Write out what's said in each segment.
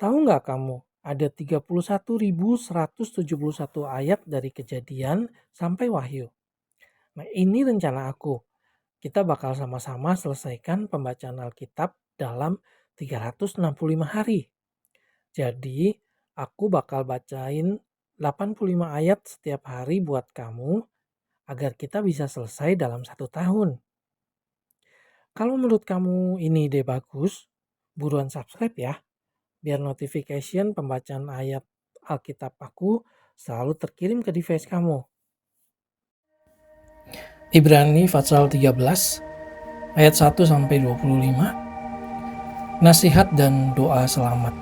Tahu nggak kamu, ada 31.171 ayat dari Kejadian sampai Wahyu. Nah, ini rencana aku. Kita bakal sama-sama selesaikan pembacaan Alkitab dalam 365 hari. Jadi, aku bakal bacain 85 ayat setiap hari buat kamu agar kita bisa selesai dalam 1 tahun. Kalau menurut kamu ini ide bagus, buruan subscribe ya, biar notification pembacaan ayat Alkitab aku selalu terkirim ke device kamu. Ibrani pasal 13 ayat 1-25. Nasihat dan doa selamat.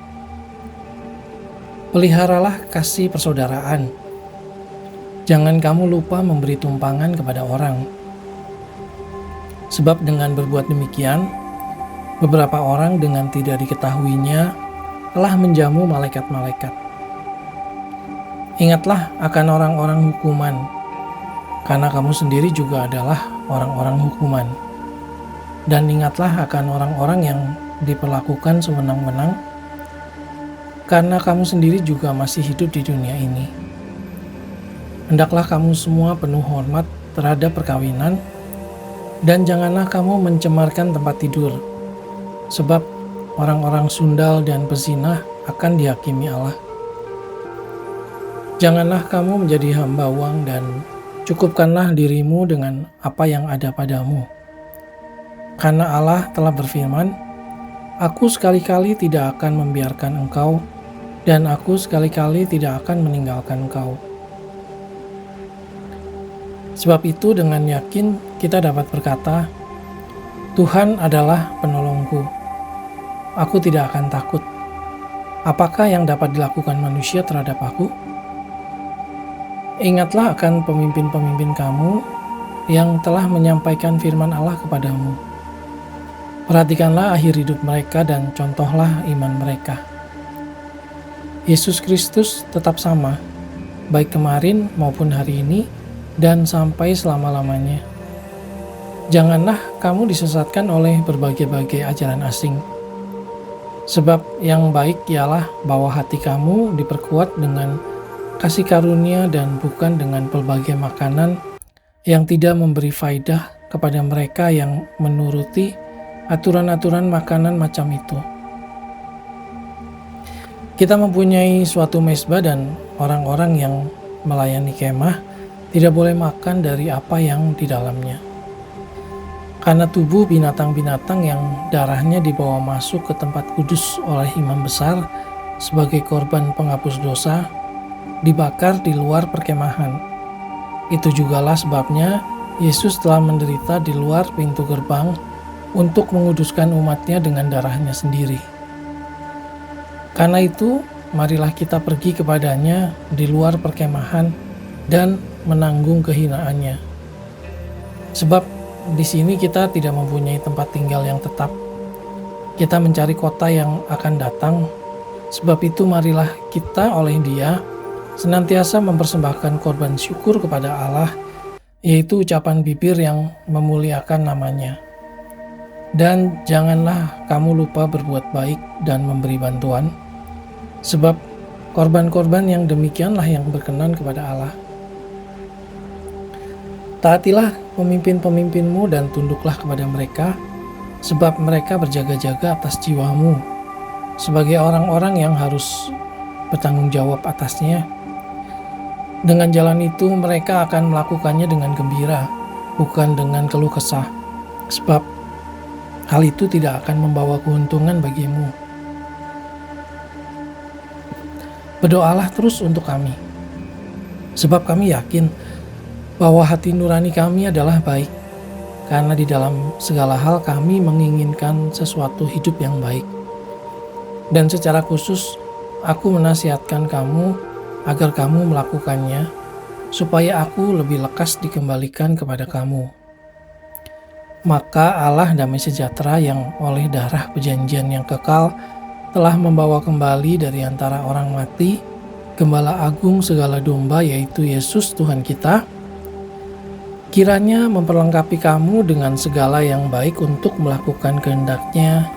Peliharalah kasih persaudaraan. Jangan kamu lupa memberi tumpangan kepada orang. Sebab dengan berbuat demikian, beberapa orang dengan tidak diketahuinya telah menjamu malaikat-malaikat. Ingatlah akan orang-orang hukuman, karena kamu sendiri juga adalah orang-orang hukuman. Dan ingatlah akan orang-orang yang diperlakukan sewenang-wenang, karena kamu sendiri juga masih hidup di dunia ini. Hendaklah kamu semua penuh hormat terhadap perkawinan, dan janganlah kamu mencemarkan tempat tidur, sebab orang-orang sundal dan pezinah akan dihakimi Allah. Janganlah kamu menjadi hamba uang dan cukupkanlah dirimu dengan apa yang ada padamu. Karena Allah telah berfirman, "Aku sekali-kali tidak akan membiarkan engkau, dan aku sekali-kali tidak akan meninggalkan engkau." Sebab itu dengan yakin kita dapat berkata, "Tuhan adalah penolongku. Aku tidak akan takut. Apakah yang dapat dilakukan manusia terhadap aku?" Ingatlah akan pemimpin-pemimpin kamu yang telah menyampaikan firman Allah kepadamu. Perhatikanlah akhir hidup mereka dan contohlah iman mereka. Yesus Kristus tetap sama, baik kemarin maupun hari ini, dan sampai selama-lamanya. Janganlah kamu disesatkan oleh berbagai-bagai ajaran asing. Sebab yang baik ialah bahwa hati kamu diperkuat dengan kasih karunia dan bukan dengan pelbagai makanan yang tidak memberi faidah kepada mereka yang menuruti aturan-aturan makanan macam itu. Kita mempunyai suatu mezbah dan orang-orang yang melayani kemah tidak boleh makan dari apa yang di dalamnya. Karena tubuh binatang-binatang yang darahnya dibawa masuk ke tempat kudus oleh imam besar sebagai korban penghapus dosa, dibakar di luar perkemahan. Itu jugalah sebabnya Yesus telah menderita di luar pintu gerbang untuk menguduskan umatnya dengan darahnya sendiri. Karena itu, marilah kita pergi kepadanya di luar perkemahan dan menanggung kehinaannya. Sebab di sini kita tidak mempunyai tempat tinggal yang tetap. Kita mencari kota yang akan datang. Sebab itu marilah kita oleh Dia senantiasa mempersembahkan korban syukur kepada Allah, yaitu ucapan bibir yang memuliakan namanya. Dan janganlah kamu lupa berbuat baik dan memberi bantuan, sebab korban-korban yang demikianlah yang berkenan kepada Allah. Taatilah pemimpin-pemimpinmu dan tunduklah kepada mereka, sebab mereka berjaga-jaga atas jiwamu, sebagai orang-orang yang harus bertanggung jawab atasnya. Dengan jalan itu mereka akan melakukannya dengan gembira, bukan dengan keluh kesah, sebab hal itu tidak akan membawa keuntungan bagimu. Berdoalah terus untuk kami, sebab kami yakin bahwa hati nurani kami adalah baik, karena di dalam segala hal kami menginginkan sesuatu hidup yang baik. Dan secara khusus, aku menasihatkan kamu agar kamu melakukannya, supaya aku lebih lekas dikembalikan kepada kamu. Maka Allah damai sejahtera yang oleh darah perjanjian yang kekal telah membawa kembali dari antara orang mati Gembala Agung segala domba, yaitu Yesus Tuhan kita, kiranya memperlengkapi kamu dengan segala yang baik untuk melakukan kehendak-Nya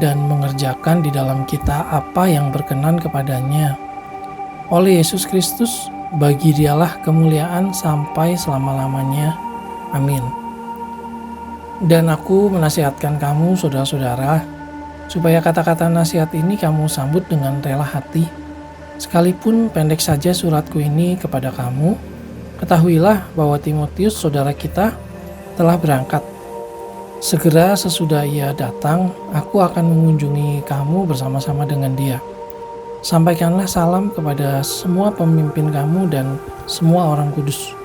dan mengerjakan di dalam kita apa yang berkenan kepadanya. Oleh Yesus Kristus, bagi Dialah kemuliaan sampai selama-lamanya. Amin. Dan aku menasihatkan kamu, saudara-saudara, supaya kata-kata nasihat ini kamu sambut dengan rela hati. Sekalipun pendek saja suratku ini kepada kamu, ketahuilah bahwa Timotius, saudara kita, telah berangkat. Segera sesudah ia datang, aku akan mengunjungi kamu bersama-sama dengan dia. Sampaikanlah salam kepada semua pemimpin kamu dan semua orang kudus.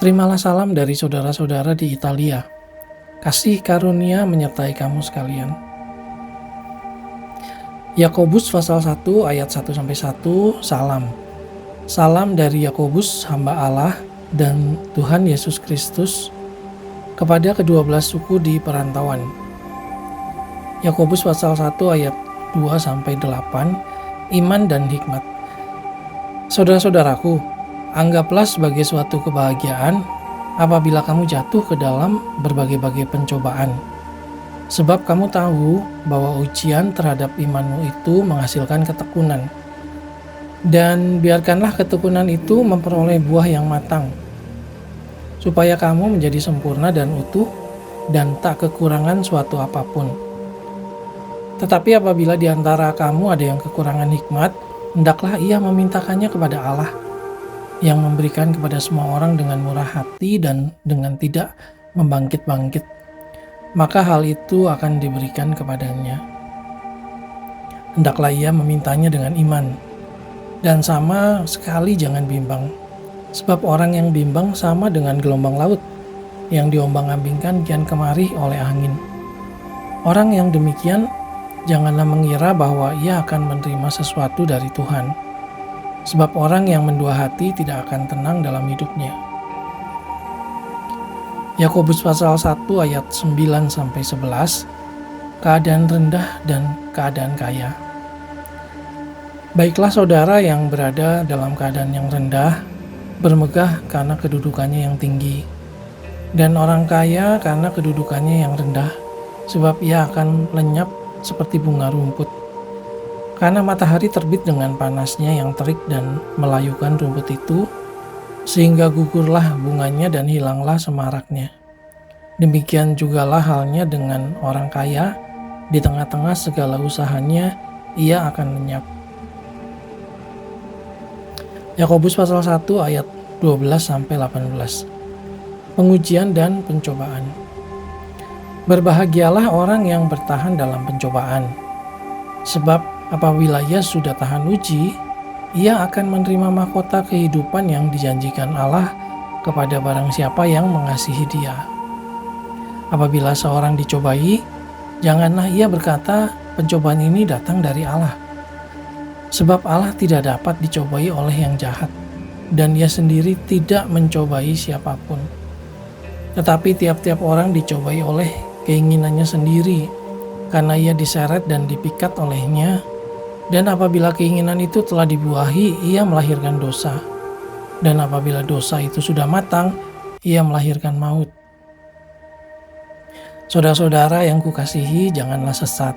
Terimalah salam dari saudara-saudara di Italia. Kasih karunia menyertai kamu sekalian. Yakobus pasal 1 ayat 1-1, salam. Salam dari Yakobus, hamba Allah dan Tuhan Yesus Kristus, kepada kedua belas suku di perantauan. Yakobus pasal 1 ayat 2-8, iman dan hikmat. Saudara-saudaraku, anggaplah sebagai suatu kebahagiaan apabila kamu jatuh ke dalam berbagai-bagai pencobaan. Sebab kamu tahu bahwa ujian terhadap imanmu itu menghasilkan ketekunan. Dan biarkanlah ketekunan itu memperoleh buah yang matang, supaya kamu menjadi sempurna dan utuh dan tak kekurangan suatu apapun. Tetapi apabila di antara kamu ada yang kekurangan hikmat, hendaklah ia memintakannya kepada Allah, yang memberikan kepada semua orang dengan murah hati dan dengan tidak membangkit-bangkit. Maka hal itu akan diberikan kepadanya. Hendaklah ia memintanya dengan iman, dan sama sekali jangan bimbang. Sebab orang yang bimbang sama dengan gelombang laut, yang diombang-ambingkan kian kemari oleh angin. Orang yang demikian, janganlah mengira bahwa ia akan menerima sesuatu dari Tuhan. Sebab orang yang mendua hati tidak akan tenang dalam hidupnya. Yakobus pasal 1 ayat 9-11, keadaan rendah dan keadaan kaya. Baiklah saudara yang berada dalam keadaan yang rendah, bermegah karena kedudukannya yang tinggi, dan orang kaya karena kedudukannya yang rendah, sebab ia akan lenyap seperti bunga rumput. Karena matahari terbit dengan panasnya yang terik dan melayukan rumput itu, sehingga gugurlah bunganya dan hilanglah semaraknya. Demikian jugalah halnya dengan orang kaya, di tengah-tengah segala usahanya ia akan lenyap. Yakobus pasal 1 ayat 12-18. Pengujian dan pencobaan. Berbahagialah orang yang bertahan dalam pencobaan, sebab apabila ia sudah tahan uji, ia akan menerima mahkota kehidupan yang dijanjikan Allah kepada barang siapa yang mengasihi Dia. Apabila seorang dicobai, janganlah ia berkata, pencobaan ini datang dari Allah. Sebab Allah tidak dapat dicobai oleh yang jahat, dan Ia sendiri tidak mencobai siapapun. Tetapi tiap-tiap orang dicobai oleh keinginannya sendiri, karena ia diseret dan dipikat olehnya. Dan apabila keinginan itu telah dibuahi, ia melahirkan dosa. Dan apabila dosa itu sudah matang, ia melahirkan maut. Saudara-saudara yang kukasihi, janganlah sesat.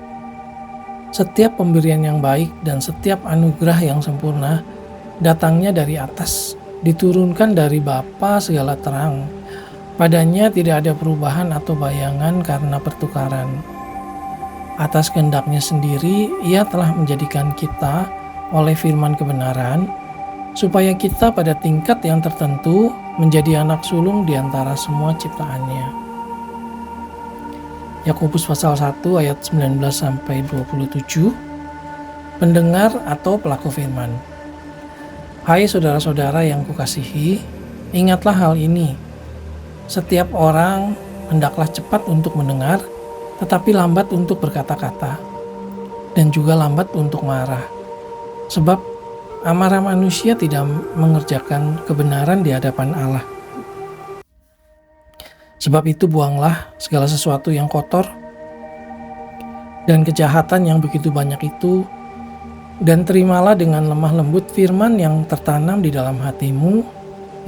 Setiap pemberian yang baik dan setiap anugerah yang sempurna datangnya dari atas, diturunkan dari Bapa segala terang. Padanya tidak ada perubahan atau bayangan karena pertukaran. Atas kehendaknya sendiri, ia telah menjadikan kita oleh firman kebenaran, supaya kita pada tingkat yang tertentu menjadi anak sulung di antara semua ciptaannya. Yakobus pasal 1 ayat 19-27, pendengar atau pelaku firman. Hai saudara-saudara yang kukasihi, ingatlah hal ini. Setiap orang hendaklah cepat untuk mendengar, tetapi lambat untuk berkata-kata, dan juga lambat untuk marah. Sebab amarah manusia tidak mengerjakan kebenaran di hadapan Allah. Sebab itu buanglah segala sesuatu yang kotor dan kejahatan yang begitu banyak itu, dan terimalah dengan lemah lembut firman yang tertanam di dalam hatimu,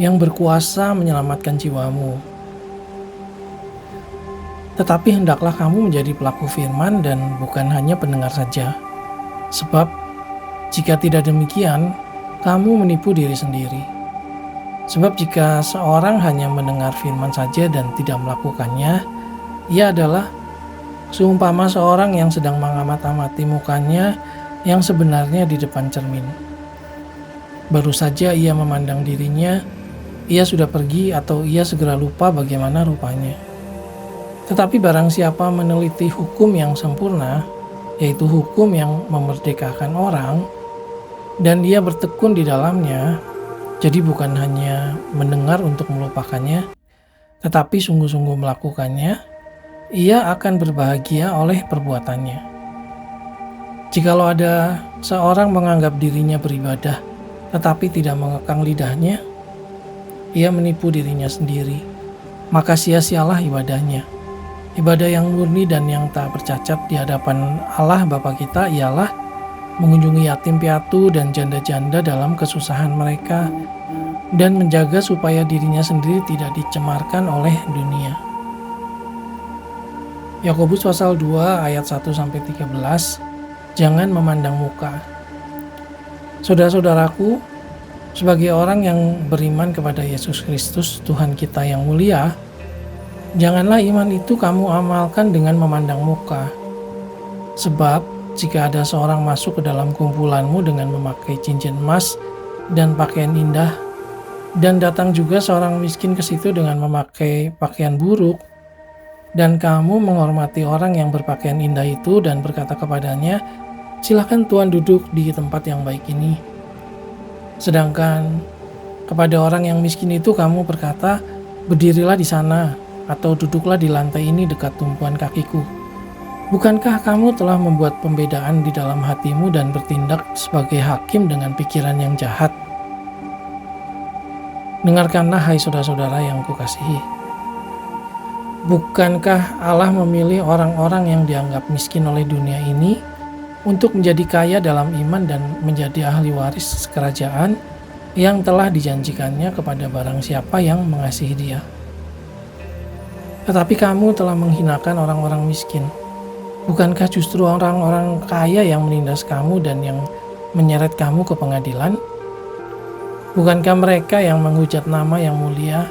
yang berkuasa menyelamatkan jiwamu. Tetapi hendaklah kamu menjadi pelaku firman dan bukan hanya pendengar saja. Sebab jika tidak demikian, kamu menipu diri sendiri. Sebab jika seorang hanya mendengar firman saja dan tidak melakukannya, ia adalah seumpama seorang yang sedang mengamat-amati mukanya yang sebenarnya di depan cermin. Baru saja ia memandang dirinya, ia sudah pergi atau ia segera lupa bagaimana rupanya. Tetapi barang siapa meneliti hukum yang sempurna, yaitu hukum yang memerdekakan orang, dan dia bertekun di dalamnya, jadi bukan hanya mendengar untuk melupakannya, tetapi sungguh-sungguh melakukannya, ia akan berbahagia oleh perbuatannya. Jikalau ada seorang menganggap dirinya beribadah, tetapi tidak mengekang lidahnya, ia menipu dirinya sendiri, maka sia-sialah ibadahnya. Ibadah yang murni dan yang tak bercacat di hadapan Allah Bapa kita ialah mengunjungi yatim piatu dan janda-janda dalam kesusahan mereka dan menjaga supaya dirinya sendiri tidak dicemarkan oleh dunia. Yakobus pasal 2 ayat 1-13. Jangan memandang muka. Saudara-saudaraku, sebagai orang yang beriman kepada Yesus Kristus Tuhan kita yang mulia, janganlah iman itu kamu amalkan dengan memandang muka. Sebab jika ada seorang masuk ke dalam kumpulanmu dengan memakai cincin emas dan pakaian indah, dan datang juga seorang miskin ke situ dengan memakai pakaian buruk, dan kamu menghormati orang yang berpakaian indah itu dan berkata kepadanya, "Silakan Tuan duduk di tempat yang baik ini." Sedangkan kepada orang yang miskin itu kamu berkata, "Berdirilah di sana," atau "Duduklah di lantai ini dekat tumpuan kakiku." Bukankah kamu telah membuat pembedaan di dalam hatimu dan bertindak sebagai hakim dengan pikiran yang jahat? Dengarkanlah hai saudara-saudara yang kukasihi. Bukankah Allah memilih orang-orang yang dianggap miskin oleh dunia ini untuk menjadi kaya dalam iman dan menjadi ahli waris kerajaan yang telah dijanjikannya kepada barang siapa yang mengasihi Dia? Tetapi kamu telah menghinakan orang-orang miskin. Bukankah justru orang-orang kaya yang menindas kamu dan yang menyeret kamu ke pengadilan? Bukankah mereka yang menghujat nama yang mulia,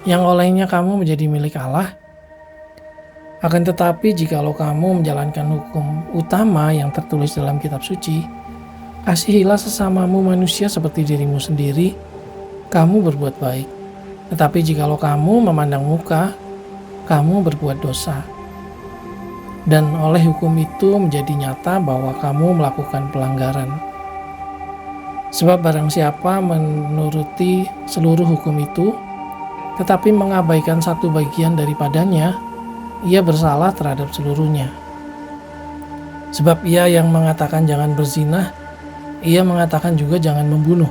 yang olehnya kamu menjadi milik Allah? Akan tetapi jikalau kamu menjalankan hukum utama yang tertulis dalam kitab suci, kasihilah sesamamu manusia seperti dirimu sendiri, kamu berbuat baik. Tetapi jikalau kamu memandang muka, kamu berbuat dosa. Dan oleh hukum itu menjadi nyata bahwa kamu melakukan pelanggaran. Sebab barang siapa menuruti seluruh hukum itu, tetapi mengabaikan satu bagian daripadanya, ia bersalah terhadap seluruhnya. Sebab ia yang mengatakan jangan berzinah, ia mengatakan juga jangan membunuh.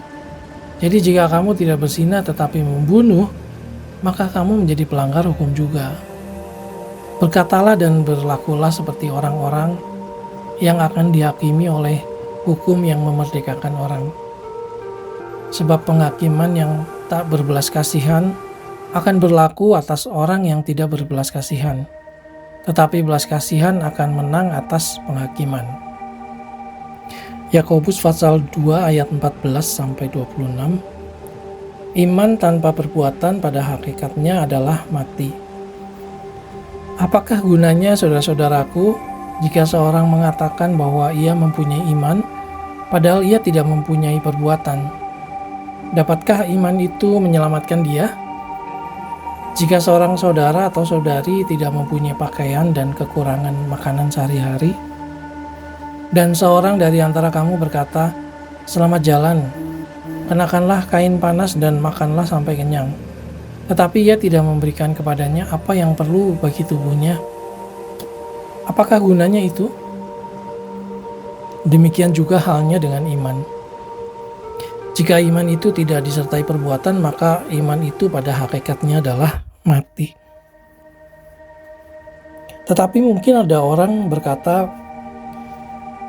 Jadi jika kamu tidak berzina tetapi membunuh, maka kamu menjadi pelanggar hukum juga. Berkatalah dan berlakulah seperti orang-orang yang akan dihakimi oleh hukum yang memerdekakan orang. Sebab penghakiman yang tak berbelas kasihan akan berlaku atas orang yang tidak berbelas kasihan, tetapi belas kasihan akan menang atas penghakiman. Yakobus pasal 2 ayat 14-26. Iman tanpa perbuatan pada hakikatnya adalah mati. Apakah gunanya saudara-saudaraku jika seorang mengatakan bahwa ia mempunyai iman, padahal ia tidak mempunyai perbuatan? Dapatkah iman itu menyelamatkan dia? Jika seorang saudara atau saudari tidak mempunyai pakaian dan kekurangan makanan sehari-hari, dan seorang dari antara kamu berkata, "Selamat jalan, kenakanlah kain panas dan makanlah sampai kenyang," tetapi ia tidak memberikan kepadanya apa yang perlu bagi tubuhnya, apakah gunanya itu? Demikian juga halnya dengan iman. Jika iman itu tidak disertai perbuatan, maka iman itu pada hakikatnya adalah mati. Tetapi mungkin ada orang berkata,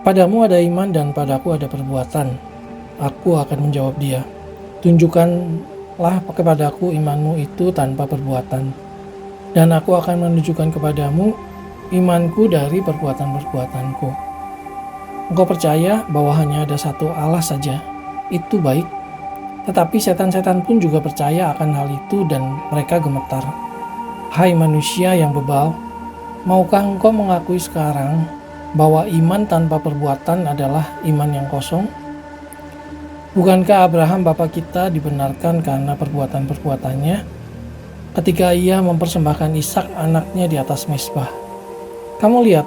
"Padamu ada iman dan padaku ada perbuatan." Aku akan menjawab dia, "Tunjukkanlah kepadaku imanmu itu tanpa perbuatan, dan aku akan menunjukkan kepadamu imanku dari perbuatan-perbuatanku. Engkau percaya bahwa hanya ada satu Allah saja, itu baik. Tetapi setan-setan pun juga percaya akan hal itu dan mereka gemetar. Hai manusia yang bebal, maukah engkau mengakui sekarang bahwa iman tanpa perbuatan adalah iman yang kosong? Bukankah Abraham bapa kita dibenarkan karena perbuatan-perbuatannya ketika ia mempersembahkan Ishak anaknya di atas mezbah? Kamu lihat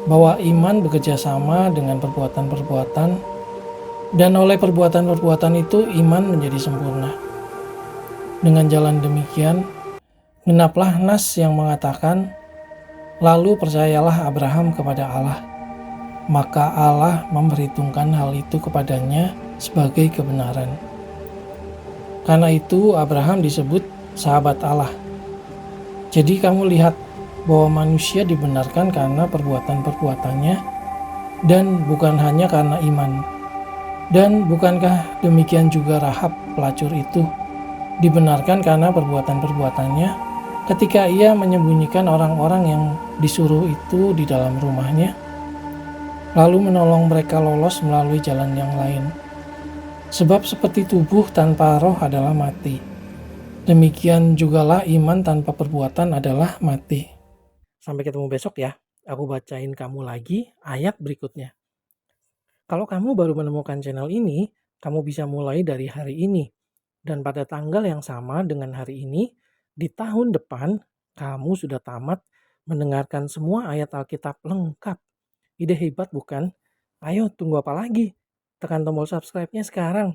bahwa iman bekerja sama dengan perbuatan-perbuatan, dan oleh perbuatan-perbuatan itu iman menjadi sempurna. Dengan jalan demikian, genaplah nas yang mengatakan, lalu percayalah Abraham kepada Allah, maka Allah memperhitungkan hal itu kepadanya sebagai kebenaran. Karena itu Abraham disebut sahabat Allah. Jadi kamu lihat bahwa manusia dibenarkan karena perbuatan-perbuatannya dan bukan hanya karena iman. Dan bukankah demikian juga Rahab pelacur itu dibenarkan karena perbuatan-perbuatannya ketika ia menyembunyikan orang-orang yang disuruh itu di dalam rumahnya, lalu menolong mereka lolos melalui jalan yang lain. Sebab seperti tubuh tanpa roh adalah mati, demikian jugalah iman tanpa perbuatan adalah mati. Sampai ketemu besok ya. Aku bacain kamu lagi ayat berikutnya. Kalau kamu baru menemukan channel ini, kamu bisa mulai dari hari ini. Dan pada tanggal yang sama dengan hari ini, di tahun depan, kamu sudah tamat mendengarkan semua ayat Alkitab lengkap. Ide hebat bukan? Ayo tunggu apa lagi? Tekan tombol subscribe-nya sekarang.